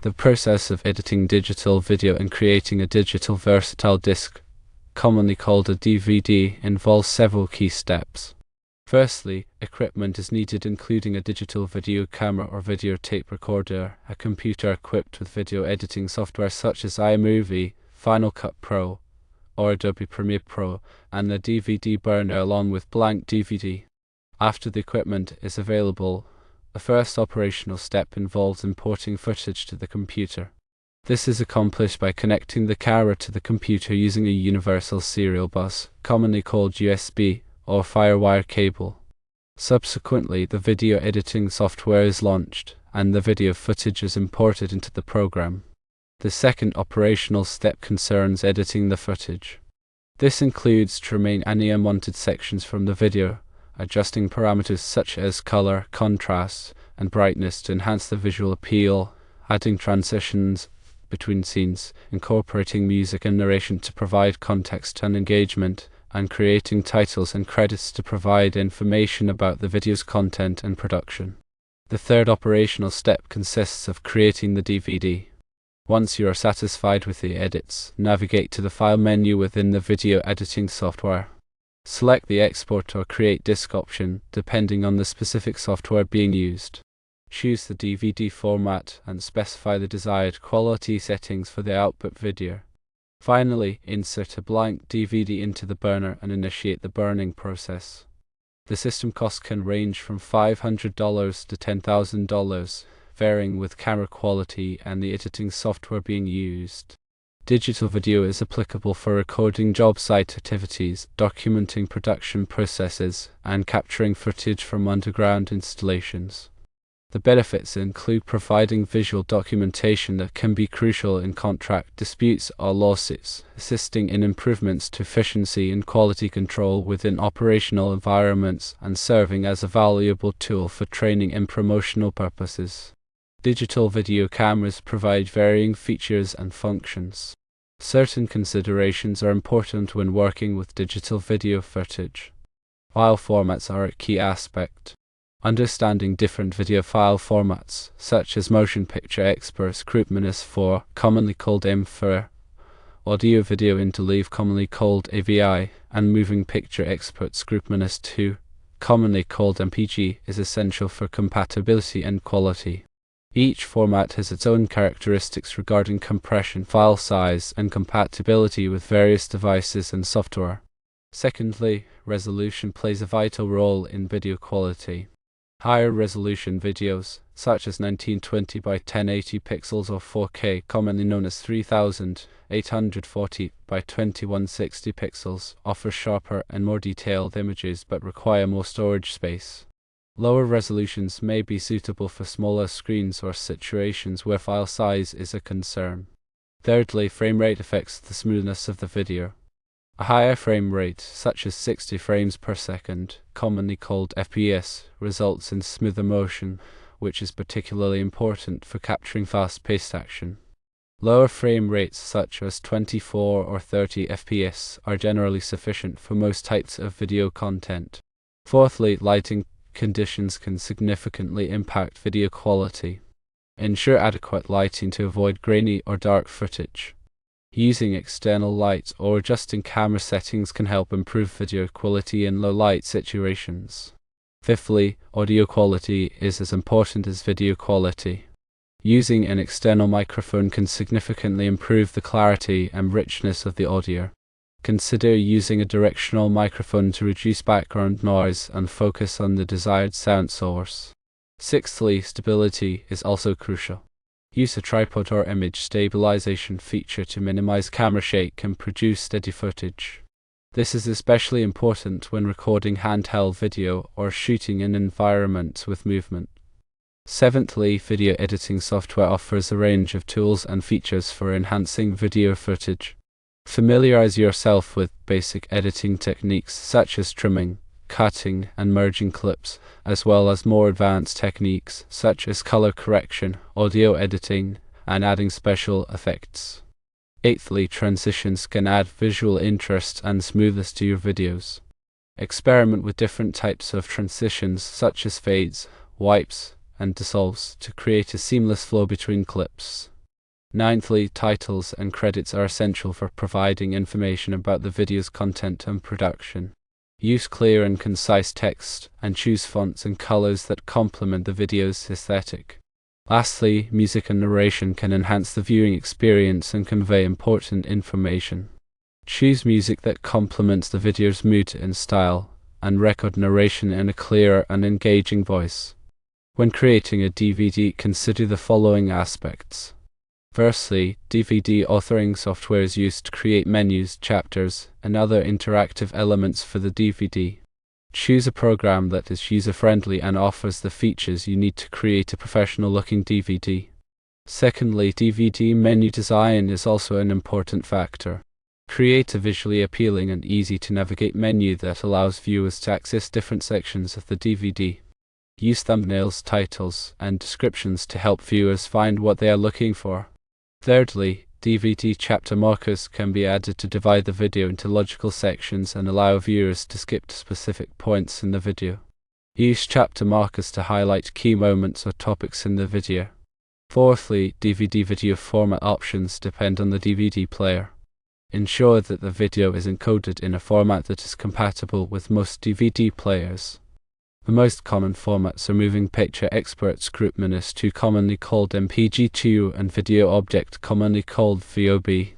The process of editing digital video and creating a digital versatile disc, commonly called a DVD, involves several key steps. Firstly, equipment is needed, including a digital video camera or videotape recorder, a computer equipped with video editing software such as iMovie, Final Cut Pro, or Adobe Premiere Pro, and a DVD burner along with blank DVD. After the equipment is available, the first operational step involves importing footage to the computer. This is accomplished by connecting the camera to the computer using a universal serial bus, commonly called USB, or FireWire cable. Subsequently, the video editing software is launched, and the video footage is imported into the program. The second operational step concerns editing the footage. This includes trimming any unwanted sections from the video, adjusting parameters such as color, contrast, and brightness to enhance the visual appeal, adding transitions between scenes, incorporating music and narration to provide context and engagement, and creating titles and credits to provide information about the video's content and production. The third operational step consists of creating the DVD. Once you are satisfied with the edits, navigate to the File menu within the video editing software. Select the Export or Create Disk option, depending on the specific software being used. Choose the DVD format and specify the desired quality settings for the output video. Finally, insert a blank DVD into the burner and initiate the burning process. The system cost can range from $500 to $10,000, varying with camera quality and the editing software being used. Digital video is applicable for recording job site activities, documenting production processes, and capturing footage from underground installations. The benefits include providing visual documentation that can be crucial in contract disputes or lawsuits, assisting in improvements to efficiency and quality control within operational environments, and serving as a valuable tool for training and promotional purposes. Digital video cameras provide varying features and functions. Certain considerations are important when working with digital video footage. File formats are a key aspect. Understanding different video file formats, such as Motion Picture Export Scriptminus4, commonly called M4, Audio Video Interleave, commonly called AVI, and Moving Picture Export Scriptminus2, commonly called MPG, is essential for compatibility and quality. Each format has its own characteristics regarding compression, file size, and compatibility with various devices and software. Secondly, resolution plays a vital role in video quality. Higher resolution videos, such as 1920 by 1080 pixels or 4K, commonly known as 3840 by 2160 pixels, offer sharper and more detailed images but require more storage space. Lower resolutions may be suitable for smaller screens or situations where file size is a concern. Thirdly, frame rate affects the smoothness of the video. A higher frame rate, such as 60 frames per second, commonly called FPS, results in smoother motion, which is particularly important for capturing fast-paced action. Lower frame rates, such as 24 or 30 FPS, are generally sufficient for most types of video content. Fourthly, lighting conditions can significantly impact video quality. Ensure adequate lighting to avoid grainy or dark footage. Using external light or adjusting camera settings can help improve video quality in low light situations. Fifthly, audio quality is as important as video quality. Using an external microphone can significantly improve the clarity and richness of the audio. Consider using a directional microphone to reduce background noise and focus on the desired sound source. Sixthly, stability is also crucial. Use a tripod or image stabilization feature to minimize camera shake and produce steady footage. This is especially important when recording handheld video or shooting in environments with movement. Seventhly, video editing software offers a range of tools and features for enhancing video footage. Familiarize yourself with basic editing techniques such as trimming, cutting, and merging clips, as well as more advanced techniques such as color correction, audio editing, and adding special effects. Eighthly, transitions can add visual interest and smoothness to your videos. Experiment with different types of transitions such as fades, wipes, and dissolves to create a seamless flow between clips. Ninthly, titles and credits are essential for providing information about the video's content and production. Use clear and concise text, and choose fonts and colors that complement the video's aesthetic. Lastly, music and narration can enhance the viewing experience and convey important information. Choose music that complements the video's mood and style, and record narration in a clear and engaging voice. When creating a DVD, consider the following aspects. Firstly, DVD authoring software is used to create menus, chapters, and other interactive elements for the DVD. Choose a program that is user-friendly and offers the features you need to create a professional-looking DVD. Secondly, DVD menu design is also an important factor. Create a visually appealing and easy-to-navigate menu that allows viewers to access different sections of the DVD. Use thumbnails, titles, and descriptions to help viewers find what they are looking for. Thirdly, DVD chapter markers can be added to divide the video into logical sections and allow viewers to skip to specific points in the video. Use chapter markers to highlight key moments or topics in the video. Fourthly, DVD video format options depend on the DVD player. Ensure that the video is encoded in a format that is compatible with most DVD players. The most common formats are Moving Picture Exports Group -2, commonly called MPG-2, and Video Object, commonly called VOB.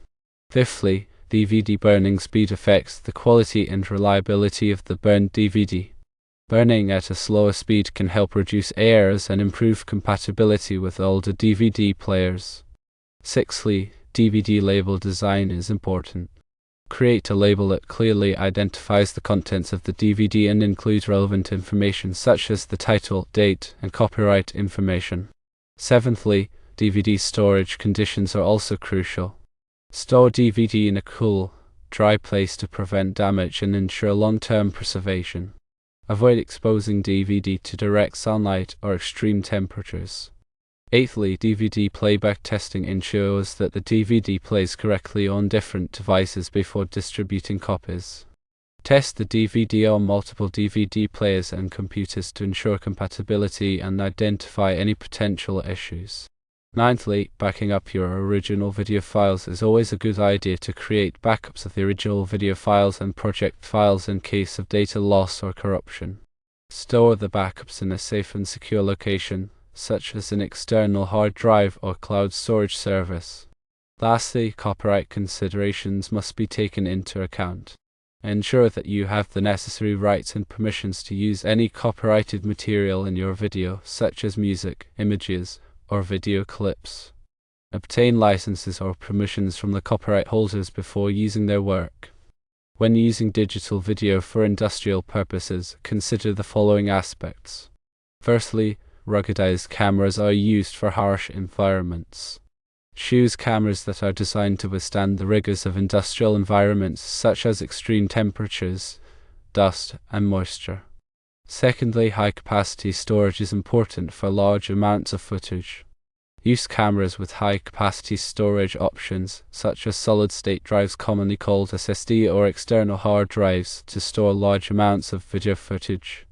Fifthly, DVD burning speed affects the quality and reliability of the burned DVD. Burning at a slower speed can help reduce errors and improve compatibility with older DVD players. Sixthly, DVD label design is important. Create a label that clearly identifies the contents of the DVD and includes relevant information such as the title, date, and copyright information. Seventhly, DVD storage conditions are also crucial. Store DVD in a cool, dry place to prevent damage and ensure long-term preservation. Avoid exposing DVD to direct sunlight or extreme temperatures. Eighthly, DVD playback testing ensures that the DVD plays correctly on different devices before distributing copies. Test the DVD on multiple DVD players and computers to ensure compatibility and identify any potential issues. Ninthly, backing up your original video files is always a good idea to create backups of the original video files and project files in case of data loss or corruption. Store the backups in a safe and secure location, such as an external hard drive or cloud storage service. Lastly, copyright considerations must be taken into account. Ensure that you have the necessary rights and permissions to use any copyrighted material in your video, such as music, images, or video clips. Obtain licenses or permissions from the copyright holders before using their work. When using digital video for industrial purposes, consider the following aspects. Firstly, ruggedized cameras are used for harsh environments. Choose cameras that are designed to withstand the rigors of industrial environments such as extreme temperatures, dust, and moisture. Secondly, high-capacity storage is important for large amounts of footage. Use cameras with high-capacity storage options, such as solid-state drives commonly called SSD or external hard drives, to store large amounts of video footage.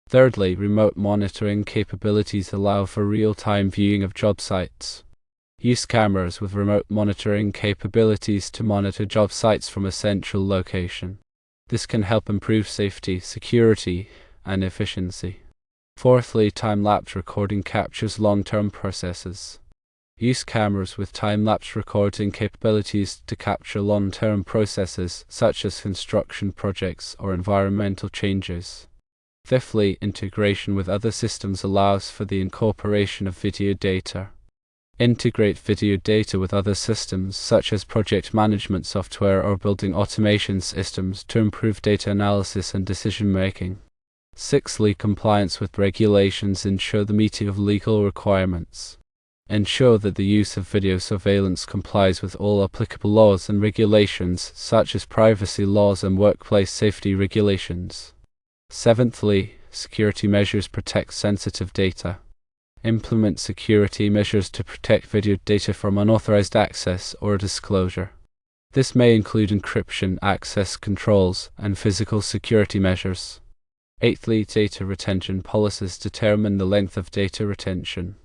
Thirdly, remote monitoring capabilities allow for real-time viewing of job sites. Use cameras with remote monitoring capabilities to monitor job sites from a central location. This can help improve safety, security, and efficiency. Fourthly, time-lapse recording captures long-term processes. Use cameras with time-lapse recording capabilities to capture long-term processes such as construction projects or environmental changes. Fifthly, integration with other systems allows for the incorporation of video data. Integrate video data with other systems such as project management software or building automation systems to improve data analysis and decision-making. Sixthly, compliance with regulations ensure the meeting of legal requirements. Ensure that the use of video surveillance complies with all applicable laws and regulations such as privacy laws and workplace safety regulations. Seventhly, security measures protect sensitive data. Implement security measures to protect video data from unauthorized access or disclosure. This may include encryption, access controls, and physical security measures. Eighthly, data retention policies determine the length of data retention.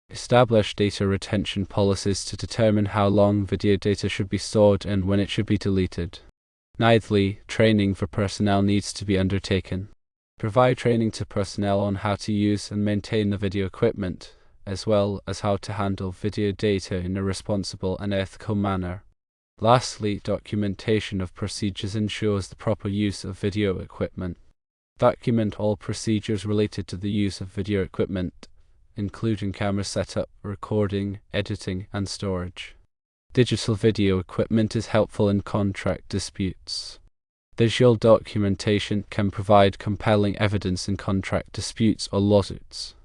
Establish data retention policies to determine how long video data should be stored and when it should be deleted. Ninthly, training for personnel needs to be undertaken. Provide training to personnel on how to use and maintain the video equipment, as well as how to handle video data in a responsible and ethical manner. Lastly, documentation of procedures ensures the proper use of video equipment. Document all procedures related to the use of video equipment, including camera setup, recording, editing, and storage. Digital video equipment is helpful in contract disputes. Visual documentation can provide compelling evidence in contract disputes or lawsuits.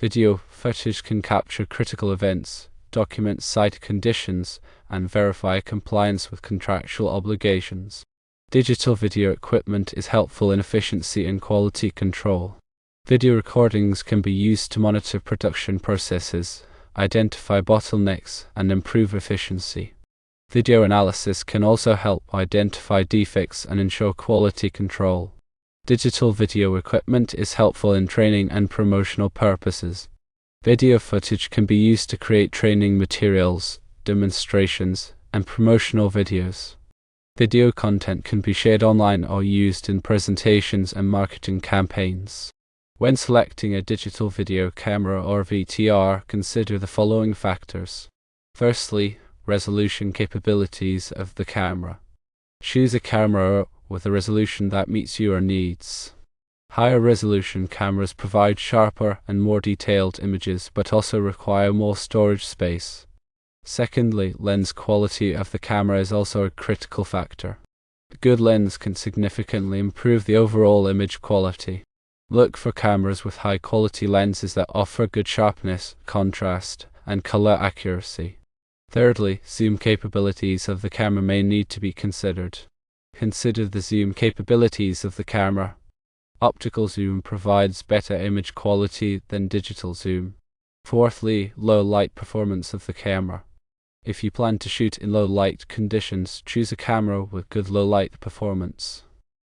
Video footage can capture critical events, document site conditions, and verify compliance with contractual obligations. Digital video equipment is helpful in efficiency and quality control. Video recordings can be used to monitor production processes, identify bottlenecks, and improve efficiency. Video analysis can also help identify defects and ensure quality control. Digital video equipment is helpful in training and promotional purposes. Video footage can be used to create training materials, demonstrations, and promotional videos. Video content can be shared online or used in presentations and marketing campaigns. When selecting a digital video camera or VTR, consider the following factors. Firstly, resolution capabilities of the camera. Choose a camera with a resolution that meets your needs. Higher resolution cameras provide sharper and more detailed images but also require more storage space. Secondly, lens quality of the camera is also a critical factor. A good lens can significantly improve the overall image quality. Look for cameras with high-quality lenses that offer good sharpness, contrast, and color accuracy. Thirdly, zoom capabilities of the camera may need to be considered. Consider the zoom capabilities of the camera. Optical zoom provides better image quality than digital zoom. Fourthly, low light performance of the camera. If you plan to shoot in low light conditions, choose a camera with good low light performance.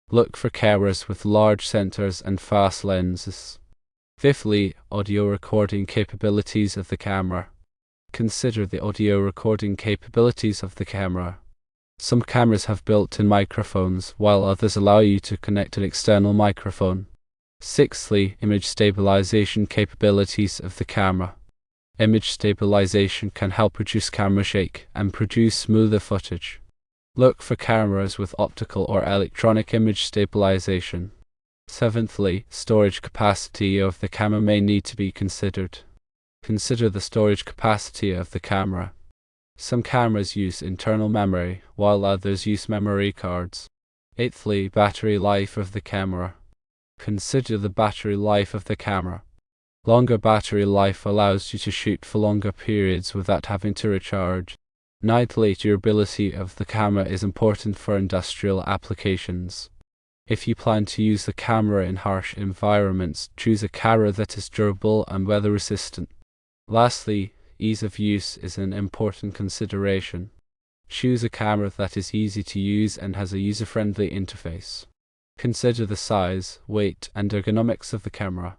Look for cameras with large sensors and fast lenses. Fifthly, audio recording capabilities of the camera. Consider the audio recording capabilities of the camera. Some cameras have built-in microphones, while others allow you to connect an external microphone. Sixthly, image stabilization capabilities of the camera. Image stabilization can help reduce camera shake and produce smoother footage. Look for cameras with optical or electronic image stabilization. Seventhly, storage capacity of the camera may need to be considered. Consider the storage capacity of the camera. Some cameras use internal memory, while others use memory cards. Eighthly, battery life of the camera. Consider the battery life of the camera. Longer battery life allows you to shoot for longer periods without having to recharge. Ninthly, durability of the camera is important for industrial applications. If you plan to use the camera in harsh environments, choose a camera that is durable and weather resistant. Lastly, ease of use is an important consideration. Choose a camera that is easy to use and has a user-friendly interface. Consider the size, weight, and ergonomics of the camera.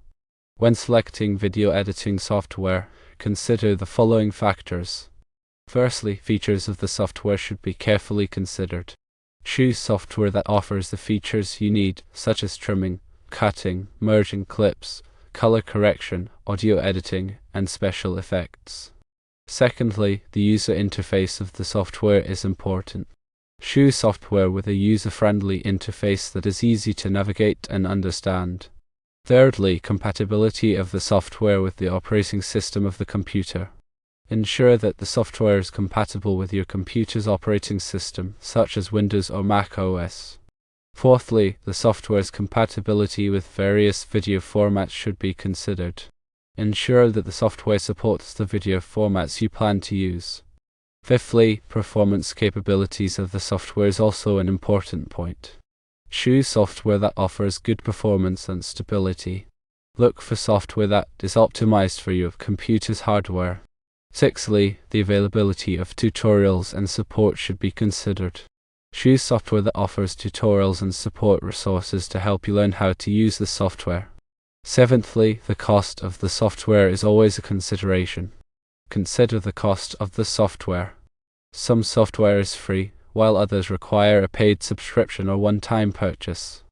When selecting video editing software, consider the following factors. Firstly, features of the software should be carefully considered. Choose software that offers the features you need, such as trimming, cutting, merging clips, color correction, audio editing, and special effects. Secondly, the user interface of the software is important. Choose software with a user-friendly interface that is easy to navigate and understand. Thirdly, compatibility of the software with the operating system of the computer. Ensure that the software is compatible with your computer's operating system, such as Windows or Mac OS. Fourthly, the software's compatibility with various video formats should be considered. Ensure that the software supports the video formats you plan to use. Fifthly, performance capabilities of the software is also an important point. Choose software that offers good performance and stability. Look for software that is optimized for your computer's hardware. Sixthly, the availability of tutorials and support should be considered. Choose software that offers tutorials and support resources to help you learn how to use the software. Seventhly, the cost of the software is always a consideration. Consider the cost of the software. Some software is free, while others require a paid subscription or one-time purchase.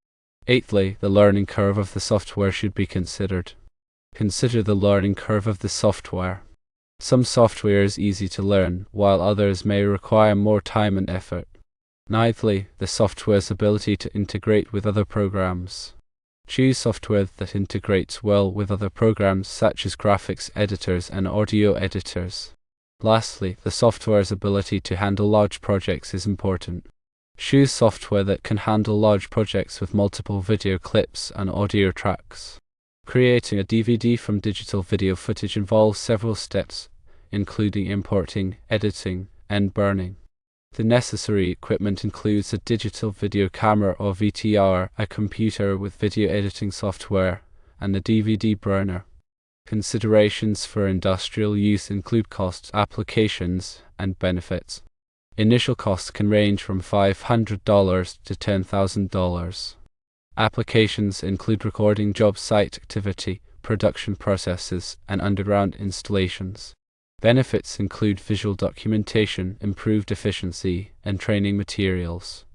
Eighthly, the learning curve of the software should be considered. Consider the learning curve of the software. Some software is easy to learn, while others may require more time and effort. Ninthly, the software's ability to integrate with other programs. Choose software that integrates well with other programs such as graphics editors and audio editors. Lastly, the software's ability to handle large projects is important. Choose software that can handle large projects with multiple video clips and audio tracks. Creating a DVD from digital video footage involves several steps, including importing, editing, and burning. The necessary equipment includes a digital video camera or VTR, a computer with video editing software, and a DVD burner. Considerations for industrial use include costs, applications, and benefits. Initial costs can range from $500 to $10,000. Applications include recording job site activity, production processes, and underground installations. Benefits include visual documentation, improved efficiency, and training materials.